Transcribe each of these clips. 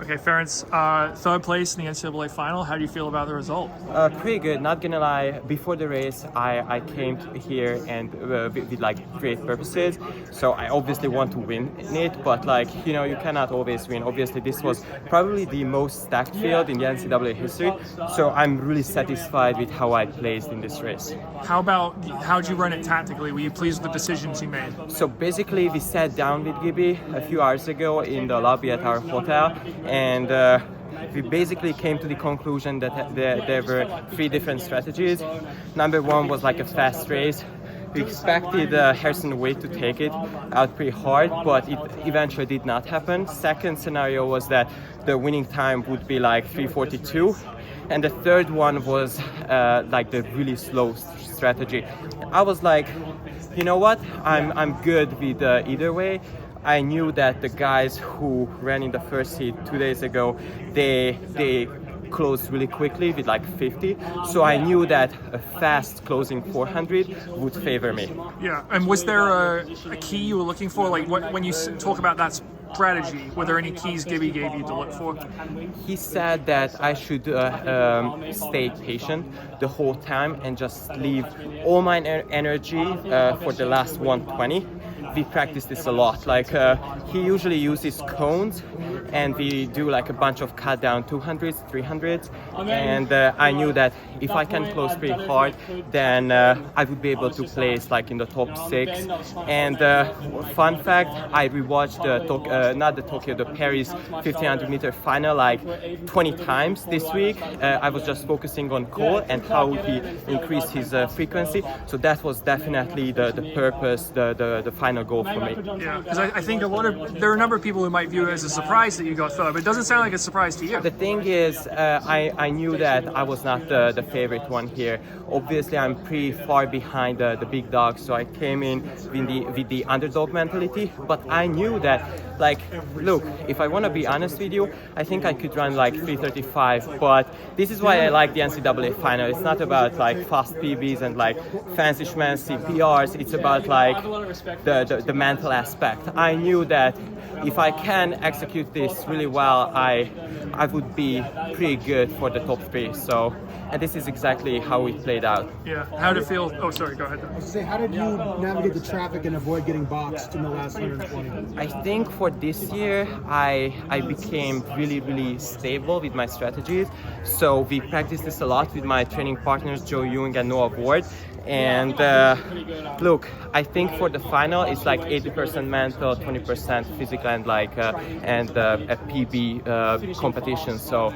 Okay, Ferenc, third place in the NCAA final. How do you feel about the result? Pretty good, not gonna lie. Before the race, I came here and with like great purposes. So I obviously want to win it, but you cannot always win. Obviously, this was probably the most stacked field in the NCAA history. So I'm really satisfied with how I placed in this race. How'd you run it tactically? Were you pleased with the decisions you made? So basically, we sat down with Gibby a few hours ago in the lobby at our hotel, and we basically came to the conclusion that there were three different strategies. Number one was like a fast race. We expected Harrison Wade to take it out pretty hard, but it eventually did not happen. Second scenario was that the winning time would be like 3:42. And the third one was like the really slow strategy. I was like, you know what? I'm good with either way. I knew that the guys who ran in the first heat 2 days ago, they closed really quickly with like 50. So I knew that a fast closing 400 would favor me. Yeah, and was there a key you were looking for? Like when you talk about that strategy, were there any keys Gibby gave you to look for? He said that I should stay patient the whole time and just leave all my energy for the last 120. We practice this a lot. He usually uses cones, and we do like a bunch of cut down 200s, 300s, and I knew that if I can close pretty hard, then I would be able to place like in the top 6. And fun fact, I rewatched the Paris 1500 meter final like 20 times this week. I was just focusing on Cole and how he increased his frequency. So that was definitely the purpose, the final goal for me. Yeah, because I think there are a number of people who might view it as a surprise that you got third, but it doesn't sound like a surprise to you. The thing is, I knew that I was not the favorite one here. Obviously, I'm pretty far behind the big dogs, so I came in with the underdog mentality. But I knew that, look, if I want to be honest with you, I think I could run like 3:35. But this is why I like the NCAA final. It's not about like fast PBs and like fancy schmancy PRs. It's about like the mental aspect. I knew that if I can execute this really well, I would be pretty good for the top 3. So, and this is exactly how it played out. Yeah. How did it feel? Oh, sorry. Go ahead. I was say, how did you navigate the traffic and avoid getting boxed in the last 120? I think for this year, I became really, really stable with my strategies. So we practiced this a lot with my training partners, Joe Ewing and Noah Ward. And look, I think for the final, it's like 80% mental, 20% physical, and a PB competition. So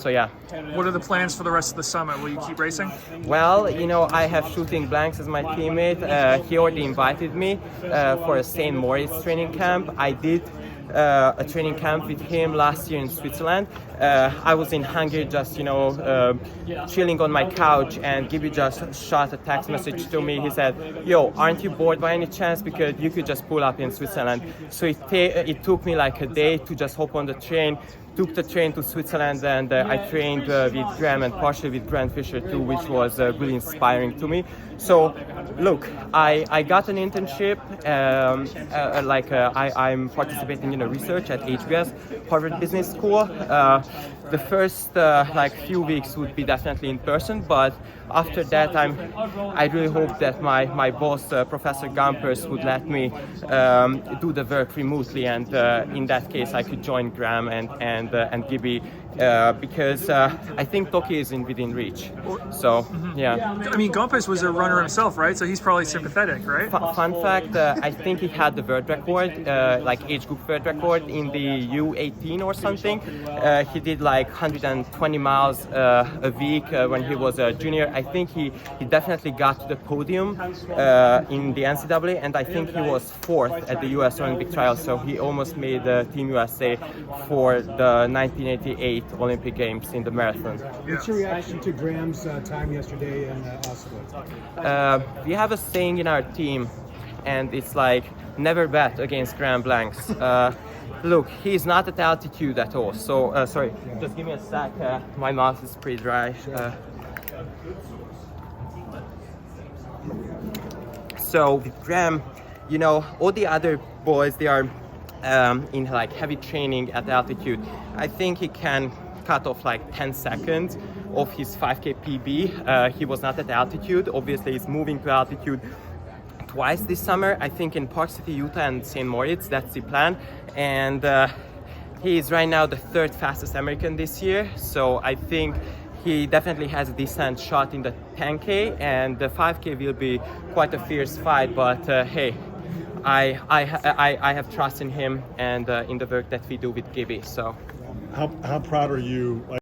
yeah. What are the plans for the rest of the summer? Will you keep racing? Well, I have Shooting Blanks as my teammate. He already invited me for a St. Moritz training camp. I did a training camp with him last year in Switzerland. I was in Hungary just, chilling on my couch, and Gibby just shot a text message to me. He said, "Yo, aren't you bored by any chance? Because you could just pull up in Switzerland." So it took me like a day to just hop on the train. Took the train to Switzerland, and I trained with Graham and partially with Grant Fisher too, which was really inspiring to me. So, look, I got an internship. I'm participating in a research at HBS, Harvard Business School. The first few weeks would be definitely in person, but after that, I really hope that my boss, Professor Gumpers, would let me do the work remotely, and in that case, I could join Graham and Gibby. Because I think Tokyo is within reach. So, yeah. I mean, Gompers was a runner himself, right? So he's probably sympathetic, right? Fun fact, I think he had the world record, age group world record in the U18 or something. He did like 120 miles a week when he was a junior. I think he definitely got to the podium in the NCAA, and I think he was 4th at the US Olympic trials. So he almost made Team USA for the 1988 Olympic Games in the marathon. What's your reaction to Graham's time yesterday in Oslo? We have a saying in our team, and it's like, never bet against Graham Blanks. Look, he's not at altitude at all. So, sorry, just give me a sec. My mouth is pretty dry. So with Graham, all the other boys, they are in like heavy training at altitude, I think he can cut off like 10 seconds of his 5K PB. He was not at altitude. Obviously, he's moving to altitude twice this summer. I think in Park City, Utah, and St. Moritz. That's the plan. And he is right now the 3rd fastest American this year. So I think he definitely has a decent shot in the 10K, and the 5K will be quite a fierce fight. But hey, I have trust in him and in the work that we do with Gibby. So how proud are you?